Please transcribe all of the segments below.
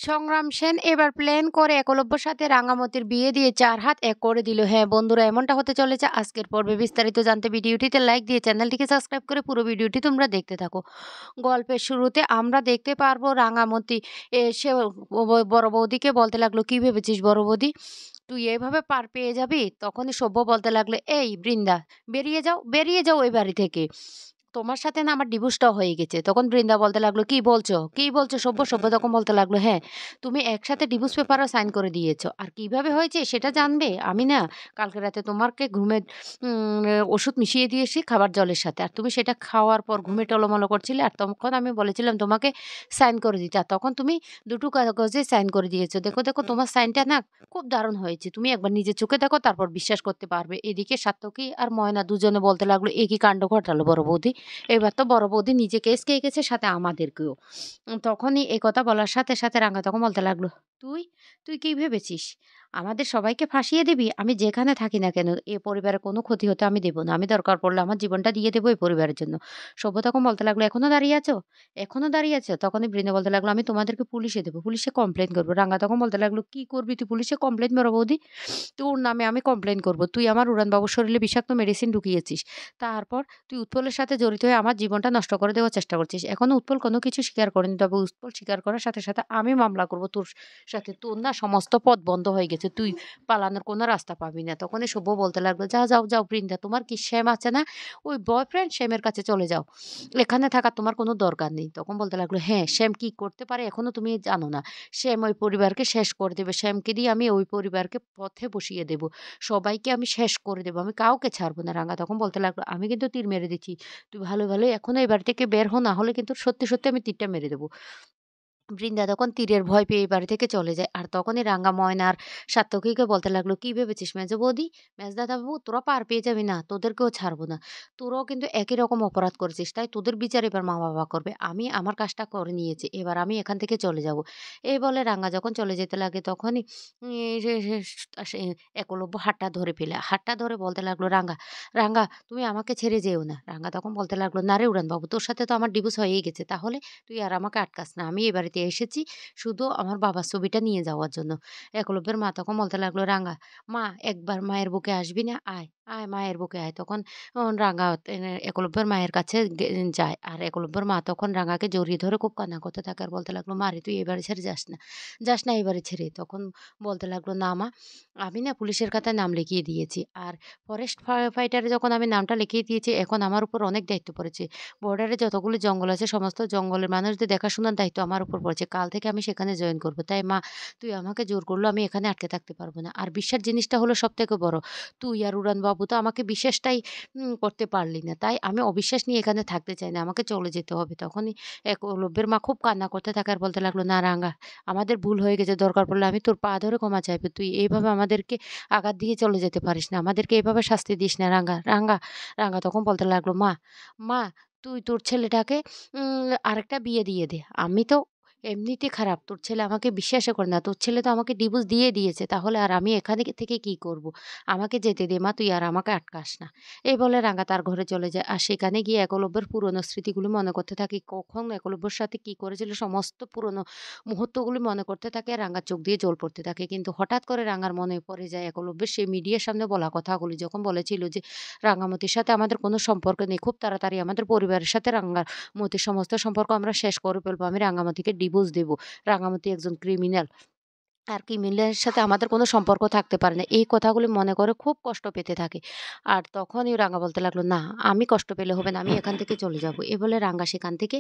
সংগ্রাম সেন এবার প্ল্যান করে একলব্যর সাথে রাঙামতির বিয়ে দিয়ে ৪ হাত এক করে দিল। হ্যাঁ বন্ধুরা, এমনটা হতে চলেছে আজকের পর্বে। বিস্তারিত জানতে ভিডিওটিতে লাইক দিয়ে চ্যানেলটিকে সাবস্ক্রাইব করে পুরো ভিডিওটি তোমরা দেখতে থাকো। গল্পের শুরুতে আমরা দেখতে পারবো রাঙামতি এসে বড় বৌদিকে বলতে লাগলো, "কি ভেবেছিস বড় বৌদি? তুই এভাবে পার পেয়ে যাবি?" তখনই সব্য বলতে লাগলো, "এই বৃন্দা, বেরিয়ে যাও, বেরিয়ে যাও এই বাড়ি থেকে। তোমার সাথে না আমার ডিভোর্সটাও হয়ে গেছে।" তখন বৃন্দা বলতে লাগলো, "কি বলছো? কি বলছো সব্য?" সব্য তখন বলতে লাগলো, "হ্যাঁ, তুমি একসাথে ডিভোর্স পেপারও সাইন করে দিয়েছো। আর কিভাবে হয়েছে সেটা জানবে? আমি না কালকে রাতে তোমাকে ঘুমের উম ওষুধ মিশিয়ে দিয়েছি খাবার জলের সাথে। আর তুমি সেটা খাওয়ার পর ঘুমে টলমল করছিলে। আর তখন আমি বলেছিলাম তোমাকে সাইন করে দিতে। আর তখন তুমি দুটো কাগজে সাইন করে দিয়েছো। দেখো, দেখো তোমার সাইনটা না খুব দারুণ হয়েছে। তুমি একবার নিজের চোখে দেখো, তারপর বিশ্বাস করতে পারবে।" এদিকে সাত্তকী আর ময়না দুজনে বলতে লাগলো, "এ কি কাণ্ড ঘটালো বড় বৌদি? এবার তো বড় বৌদি নিজে কেস খেয়ে গেছে, সাথে আমাদেরকেও।" তখনই এ কথা বলার সাথে, সাথে রাঙা তখন বলতে লাগলো, "তুই, তুই কি ভেবেছিস? আমাদের সবাইকে ফাঁসিয়ে দিবি? আমি যেখানে থাকি না কেন এ পরিবারের কোনো ক্ষতি হতে আমি দেব না। আমি দরকার পড়লে আমার জীবনটা দিয়ে দেব এই পরিবারের জন্য।" সব্য তখন বলতে লাগলো, "এখনো দাঁড়িয়ে আছো? এখনো দাঁড়িয়ে আছো?" তখনই বৃন্দা বলতে লাগলো, "আমি তোমাদেরকে পুলিশে দেব। পুলিশে কমপ্লেইন করব।" রাঙা তখন বলতে লাগলো, "কি করবি তুই পুলিশে কমপ্লেইন বড় বৌদি? তোর নামে আমি কমপ্লেইন করব। তুই আমার উড়ানবাবুর শরীরে বিষাক্ত মেডিসিন ঢুকিয়েছিস। তারপর তুই উৎপলের সাথে জড়িত হয়ে আমার জীবনটা নষ্ট করে দেওয়ার চেষ্টা করছিস। এখনো উৎপল কোনো কিছু স্বীকার করেনি। তবে উৎপল স্বীকার করার সাথে, সাথে আমি মামলা করব তোর সাথে। তোর না সমস্ত পথ বন্ধ হয়ে গেছে। তুই পালানোর কোনো রাস্তা পাবি না।" তখনই সব্য বলতে লাগলো, "যাও, যাও, যাও বৃন্দা। তোমার কি শ্যাম আছে না? ওই বয়ফ্রেন্ড শ্যামের কাছে চলে যাও। এখানে থাকার তোমার কোনো দরকার নেই।" তখন বলতে লাগলো, "হ্যাঁ, শ্যাম কি করতে পারে এখনো তুমি জানো না। শ্যাম ওই পরিবারকে শেষ করে দেবে। শ্যামকে দিয়ে আমি ওই পরিবারকে পথে বসিয়ে দেব। সবাইকে আমি শেষ করে দেব। আমি কাউকে ছাড়ব না।" রাঙা তখন বলতে লাগলো, "আমি কিন্তু তীর মেরে দিচ্ছি। তুই ভালো, ভালোই এখনো এই বাড়ি থেকে বের হ, না হলে কিন্তু সত্যি, সত্যি আমি তীরটা মেরে দেব।" বৃন্দা তখন তীরের ভয় পেয়ে এই বাড়ি থেকে চলে যায়। আর তখনই রাঙা ময়না আর সাত্তকীকে বলতে লাগলো, "কি ভেবেছিস মেজো বৌদি, মেজদাদাবাবু, তোরা পার পেয়ে যাবি না। তোদেরকেও ছাড়বো না। তোরাও কিন্তু একই রকম অপরাধ করেছিস। তাই তোদের বিচার এবার মা-বাবা করবে। আমি আমার কাজটা করে নিয়েছি। এবার আমি এখান থেকে চলে যাব।" এই বলে রাঙা যখন চলে যেতে লাগে তখনই সে সে সে একলব্য হাতটা ধরে ফেলে। হাতটা ধরে বলতে লাগলো, "রাঙা, রাঙা তুমি আমাকে ছেড়ে যেও না।" রাঙা তখন বলতে লাগলো, "না রে উড়ানবাবু, তোর সাথে তো আমার ডিভোর্স হয়েই গেছে। তাহলে তুই আর আমাকে আটকাস না। আমি এ বাড়িতে এসেছি শুধু আমার বাবার ছবিটা নিয়ে যাওয়ার জন্য।" একলব্যের মা তখন বলতে লাগলো, "রাঙা, মা একবার মায়ের বুকে আসবি না? আয়, আয় মায়ের বুকে আয়।" তখন রাঙা একলব্যের মায়ের কাছে যায়। আর একলব্যের মা তখন রাঙাকে জড়িয়ে ধরে খুব কান্না করতে থাকে আর বলতে লাগলো, "মা রে, তুই এ বাড়ি ছেড়ে যাস না। যাস না এই বাড়ি ছেড়ে।" তখন বলতে লাগলো, "না মা, আমি না পুলিশের খাতায় নাম লিখিয়ে দিয়েছি। আর ফরেস্ট ফাইটারে যখন আমি নামটা লিখিয়ে দিয়েছি, এখন আমার উপর অনেক দায়িত্ব পড়েছে। বর্ডারে যতগুলো জঙ্গল আছে সমস্ত জঙ্গলের মানুষদের দেখাশোনার দায়িত্ব আমার উপর পড়েছে। কাল থেকে আমি সেখানে জয়েন করব। তাই মা, তুই আমাকে জোর করলেও আমি এখানে আটকে থাকতে পারব না। আর বিশ্বাস জিনিসটা হলো সবথেকে বড়। তুই আর উড়ানবাবু তো আমাকে বিশ্বাসটাই করতে পারলি না। তাই আমি অবিশ্বাস নিয়ে এখানে থাকতে চাই না। আমাকে চলে যেতে হবে।" তখনই একলব্যের মা খুব কান্না করতে থাকে আর বলতে লাগলো, "না রাঙা, আমাদের ভুল হয়ে গেছে। দরকার পড়লে আমি তোর পা ধরে ক্ষমা চাইবো। তুই এইভাবে আমাদেরকে আঘাত দিয়ে চলে যেতে পারিস না। আমাদেরকে এভাবে শাস্তি দিস না রাঙা, রাঙা।" রাঙা তখন বলতে লাগলো, "মা, মা তুই তোর ছেলেটাকে আরেকটা বিয়ে দিয়ে দে। আমি তো এমনিতে খারাপ। তোর ছেলে আমাকে বিশ্বাসও করে না। তোর ছেলে তো আমাকে ডিভোর্স দিয়ে দিয়েছে। তাহলে আর আমি এখানে থেকে কি করব? আমাকে যেতে দে মা, তুই আর আমাকে আটকাস না।" এই বলে রাঙা তার ঘরে চলে যায়। আর সেখানে গিয়ে একলব্যের পুরনো স্মৃতিগুলো মনে করতে থাকে। কখন একলব্যর সাথে কি করেছিল সমস্ত পুরনো মুহূর্তগুলি মনে করতে থাকে। আর রাঙার চোখ দিয়ে জল পড়তে থাকে। কিন্তু হঠাৎ করে রাঙার মনে পড়ে যায় একলব্যের সেই মিডিয়ার সামনে বলা কথাগুলি। যখন বলেছিল যে, "রাঙামতির সাথে আমাদের কোনো সম্পর্ক নেই। খুব তাড়াতাড়ি আমাদের পরিবারের সাথে রাঙামতির সমস্ত সম্পর্ক আমরা শেষ করে ফেলবো। আমি রাঙামতিকে ডিভোর্স দেব। রাঙামতি একজন ক্রিমিনাল। আর ক্রিমিনালের সাথে আমাদের কোনো সম্পর্ক থাকতে পারে না।" এই কথাগুলি মনে করে খুব কষ্ট পেতে থাকে। আর তখনই রাঙা বলতে লাগলো, "না, আমি কষ্ট পেলে হবে না। আমি এখান থেকে চলে যাব।" এ বলে রাঙা সেখান থেকে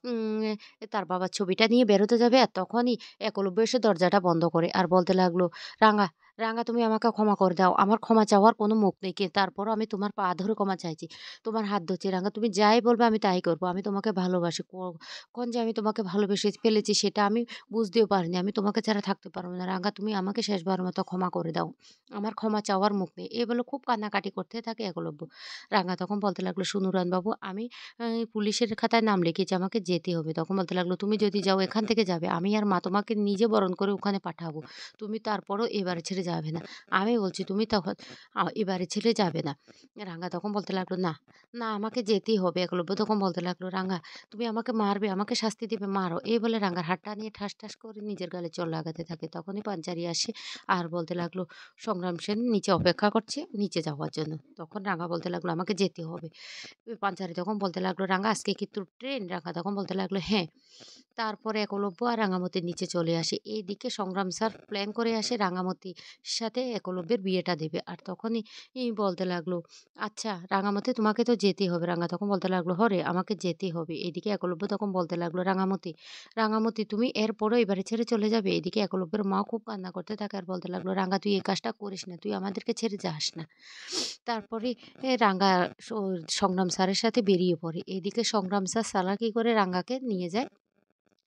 উম তার বাবার ছবিটা নিয়ে বেরোতে যাবে। আর তখনই একলব্য এসে দরজাটা বন্ধ করে আর বলতে লাগলো, "রাঙা, রাঙা তুমি আমাকে ক্ষমা করে দাও। আমার ক্ষমা চাওয়ার কোনো মুখ নেই। তারপরও আমি তোমার পা ধরে ক্ষমা চাইছি। তোমার হাত ধরছি রাঙা, তুমি যাই বলবে আমি তাই করব। আমি তোমাকে ভালোবাসি। কখন যে আমি তোমাকে ভালোবেসে ফেলেছি সেটা আমি বুঝতেও পারিনি। আমি তোমাকে ছাড়া থাকতে পারব না। রাঙা, তুমি আমাকে শেষবারের মতো ক্ষমা করে দাও। আমার ক্ষমা চাওয়ার মুখ নেই।" এ বলে খুব কান্নাকাটি করতে থাকে একলব্য। রাঙা তখন বলতে লাগলো, "শুনুন বাবু, আমি পুলিশের খাতায় নাম লিখিয়েছি, আমাকে যেতে হবে।" তখন বলতে লাগলো, "তুমি যদি যাও এখান থেকে যাবে। আমি আর মা তোমাকে নিজে বরণ করে ওখানে পাঠাবো। তুমি তারপরও এ বাড়ি ছেড়ে যাবে না। আমি বলছি তুমি তখন এ বাড়ি ছেড়ে যাবে না। রাঙা তখন বলতে লাগলো, "না, না আমাকে যেতেই হবে।" একলব্য তখন বলতে লাগলো, "রাঙা তুমি আমাকে মারবে, আমাকে শাস্তি দিবে, মারো।" এই বলে রাঙার হাতটা নিয়ে ঠাস, ঠাস করে নিজের গালে চড় লাগাতে থাকে। তখনই পাঞ্চারি আসে আর বলতে লাগলো, "সংগ্রাম সেন নিচে অপেক্ষা করছে নিচে যাওয়ার জন্য।" তখন রাঙা বলতে লাগলো, "আমাকে যেতে হবে।" পাঞ্চারি তখন বলতে লাগলো, "রাঙা আজকে কি তোর ট্রেন?" রাঙা তখন বলতে লাগলো, "হ্যাঁ।" তারপরে একলব্য আর রাঙামতির নিচে চলে আসে। এইদিকে সংগ্রাম স্যার প্ল্যান করে আসে রাঙামতির সাথে একলব্যের বিয়েটা দেবে। আর তখনই বলতে লাগলো, "আচ্ছা রাঙামতি তোমাকে তো যেতেই হবে।" রাঙা তখন বলতে লাগলো, "হরে আমাকে যেতেই হবে।" এদিকে একলব্য তখন বলতে লাগলো, "রাঙামতি, রাঙামতি তুমি এরপরেও এই বাড়ি ছেড়ে চলে যাবে?" এদিকে একলব্যের মা খুব কান্না করতে থাকে আর বলতে লাগলো, "রাঙা তুই এই কাজটা করিস না। তুই আমাদেরকে ছেড়ে যাস না।" তারপরে রাঙা স সংগ্রাম স্যারের সাথে বেরিয়ে পড়ে। এদিকে সংগ্রাম স্যার চালাকি করে রাঙাকে নিয়ে যায়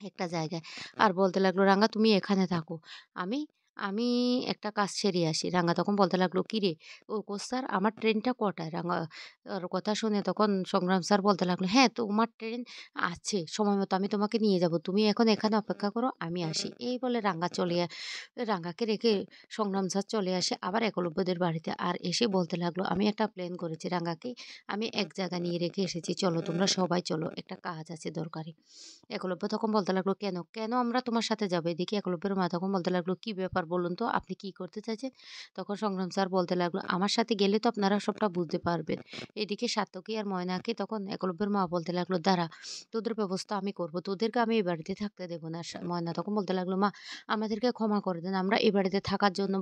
একটা জায়গায়। আর বলতে লাগলো, "রাঙা তুমি এখানে থাকো। আমি আমি একটা কাজ সেরে আসি।" রাঙা তখন বলতে লাগলো, "কিরে?" "কোচ স্যার আমার ট্রেনটা কটায়?" রাঙা ওর কথা শুনে তখন সংগ্রাম স্যার বলতে লাগলো, "হ্যাঁ, তোমার ট্রেন আছে। সময় মতো আমি তোমাকে নিয়ে যাব। তুমি এখন এখানে অপেক্ষা করো, আমি আসি।" এই বলে রাঙাকে রেখে সংগ্রাম স্যার চলে আসে আবার একলব্যদের বাড়িতে। আর এসে বলতে লাগলো, "আমি একটা প্ল্যান করেছি। রাঙাকে আমি এক জায়গায় নিয়ে রেখে এসেছি। চলো তোমরা সবাই চলো। একটা কাজ আছে দরকারি।" একলব্য তখন বলতে লাগলো, "কেন? কেন আমরা তোমার সাথে যাবো?" এদিকে একলব্যের মা তখন বলতে লাগলো, "কি ব্যাপার বলুন তো? আপনি কি করতে চাইছেন?" তখন সংগ্রাম স্যার বলতে লাগলো, "আমার সাথে গেলে তো আপনারা সবটা বুঝতে পারবেন।" এদিকে সাত্তকী আর ময়নাকে তখন একলব্যের মা বলতে লাগলো, "দাঁড়া, তোদের ব্যবস্থা আমি করব। তোদেরকে আমি এই বাড়িতে থাকতে দেব না।" ময়না তখন বলতে লাগলো, "মা আমাদেরকে ক্ষমা করে দেন। আমরা এই বাড়িতে থাকার জন্য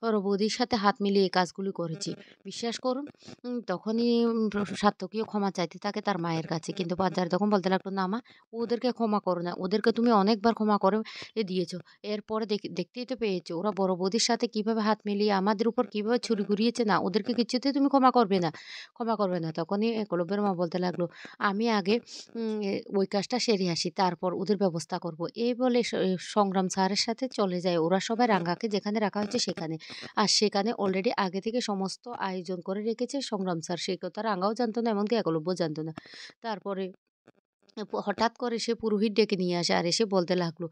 বড় বৌদির সাথে হাত মিলিয়ে এই কাজগুলি করেছি। বিশ্বাস করুন।" তখনই সাত্তকীও ক্ষমা চাইতে থাকে তার মায়ের কাছে। কিন্তু পাঞ্চারি তখন বলতে লাগলো, "না মা, ওদেরকে ক্ষমা করো না। ওদেরকে তুমি অনেকবার ক্ষমা করে দিয়েছো। এরপরে দেখতেই তো পেয়েছো ওরা বড় বৌদির সাথে কিভাবে হাত মিলিয়ে আমাদের উপর কিভাবে ছুরি ঘুরিয়েছে না। ওদেরকে কিছুতেই তুমি ক্ষমা করবে না। ক্ষমা করবে না।" তখনই একলব্যের মা বলতে লাগলো, "আমি আগে ওই কাজটা সেরে আসি। তারপর ওদের ব্যবস্থা করব।" এই বলে সংগ্রাম স্যারের সাথে চলে যায় ওরা সবাই রাঙাকে যেখানে রাখা হয়েছে সেখানে। আর সেখানে অলরেডি আগে থেকে সমস্ত আয়োজন করে রেখেছে সংগ্রাম স্যার। সেই কথা রাঙাও জানতো না এমনকি একলব্যও জানতো না। তারপরে হঠাৎ করে সে পুরোহিত ডেকে নিয়ে আসে আর এসে বলতে লাগলো,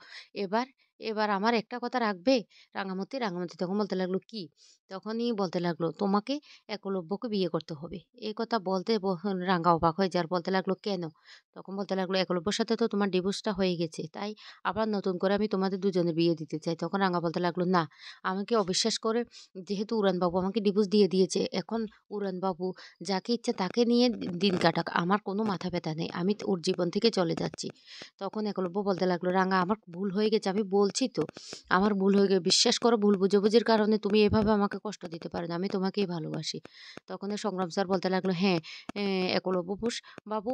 "এবার এবার আমার একটা কথা রাখবে?" রাঙামতি, রাঙামতি তখন বলতে লাগলো, "কি?" তখনই বলতে লাগলো, "তোমাকে একলব্যকে বিয়ে করতে হবে।" এই কথা বলতে রাঙা অবাক হয়ে যায় আর বলতে লাগলো, "কেন?" তখন বলতে লাগলো, "একলব্যর সাথে তো তোমার ডিভোর্সটা হয়ে গেছে। তাই আবার নতুন করে আমি তোমাদের দুজনের বিয়ে দিতে চাই।" তখন রাঙা বলতে লাগলো, "না, আমাকে অবিশ্বাস করে যেহেতু উড়ানবাবু আমাকে ডিভোর্স দিয়ে দিয়েছে, এখন উড়ানবাবু যাকে ইচ্ছে তাকে নিয়ে দিন কাটাক। আমার কোনো মাথা ব্যথা নেই। আমি ওর জীবন থেকে চলে যাচ্ছি।" তখন একলব্য বলতে লাগলো, "রাঙা আমার ভুল হয়ে গেছে। আমি বলছি তো, আমার ভুল হয়ে বিশ্বাস করো ভুল বুঝাবুঝির কারণে তুমি এভাবে আমাকে কষ্ট দিতে পারো না। আমি তোমাকেই ভালোবাসি।" তখন সংগ্রাম স্যার বলতে লাগলো, "হ্যাঁ, একলব্য বাবু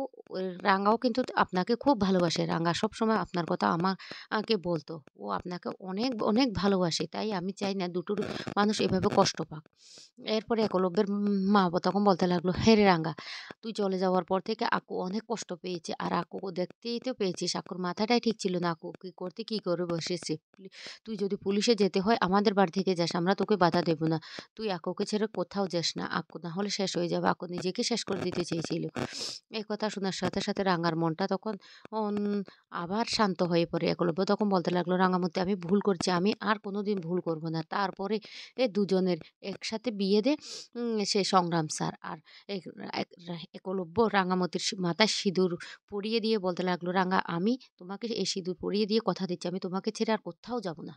রাঙাও কিন্তু আপনাকে খুব ভালোবাসে। রাঙা সবসময় আপনার কথা আমাকে বলতো। ও আপনাকে অনেক, অনেক ভালোবাসে। তাই আমি চাই না দুটো মানুষ এভাবে কষ্ট পাক।" এরপরে একলব্যের মা তখন বলতে লাগলো, "হ্যাঁ রে রাঙ্গা, তুই চলে যাওয়ার পর থেকে আক্কু অনেক কষ্ট পেয়েছে। আর আক্কুকে দেখতেই তো পেয়েছিস আক্কুর মাথাটাই ঠিক ছিল না। আক্কু কি করে বসেছে। তুই যদি পুলিশে যেতে হয় আমাদের বাড়ি থেকে যাস। আমরা তোকে বাধা দেব না। তুই আক্কুকে ছেড়ে কোথাও যাস না। আক্কু না হলে শেষ হয়ে যাবে।" আক্কু নিজেকে শেষ করে দিতে চেয়েছিল। এই কথা শোনার সাথে, সাথে রাঙ্গার মনটা তখন অন আবার শান্ত হয়ে পড়ে। একলব্য তখন বলতে লাগলো, "রাঙামতি আমি ভুল করছি। আমি আর কোনোদিন ভুল করব না।" তারপরে দুজনের একসাথে বিয়ে দেয় সে সংগ্রাম স্যার। আর এক এক একলব্য রাঙামতির মাথায় সিঁদুর পরিয়ে দিয়ে বলতে লাগলো, "রাঙা আমি তোমাকে এই সিঁদুর পরিয়ে দিয়ে কথা দিচ্ছি আমি তোমাকে ছেড়ে আর কোত্থাও যাব না।"